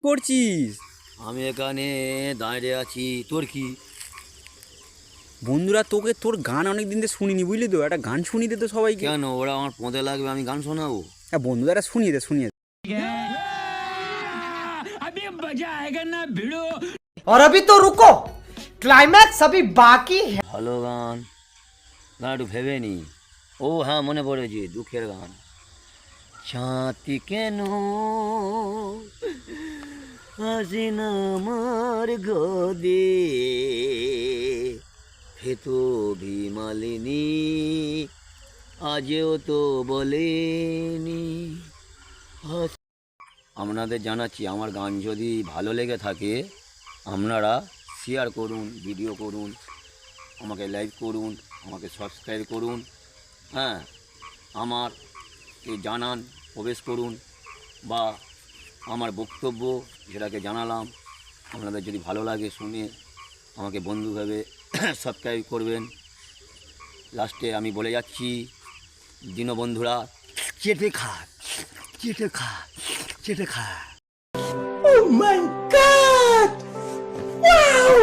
করছিস? আমি এখানে দাঁড়িয়ে আছি, তোর কি? বন্ধুরা তোর গান অনেক দিন ধরে শুনিনি, বুঝলি তো, একটা গান শুনিয়ে দে তো সবাইকে। কেন, ওরা আমার পদে লাগবে, আমি গান শোনাবো? হ্যাঁ বন্ধুরা শুনিয়ে দে। और अभी तो रुको, क्लाइमैक्स अभी बाकी है। ভালো গান, গান একটু ভেবে নি। ও হ্যাঁ, মনে পড়েছে, দুঃখের গান। ছাতি কেন আসে না আমার গদে, হেতো ভীমালিনী আজও তো বলেনি। আপনাদের জানাচ্ছি, আমার গান যদি ভালো লেগে থাকে আপনারা শেয়ার করুন, ভিডিও করুন, আমাকে লাইক করুন, আমাকে সাবস্ক্রাইব করুন, হ্যাঁ, আমার জানান, প্রবেশ করুন, বা আমার বক্তব্য যেটাকে জানালাম আপনাদের যদি ভালো লাগে শুনে আমাকে বন্ধু ভেবে সাবস্ক্রাইব করবেন। লাস্টে আমি বলে যাচ্ছি, দীনবন্ধুরা চেটে খা, চেটে খা, চেটে খা। Oh my God! Wow!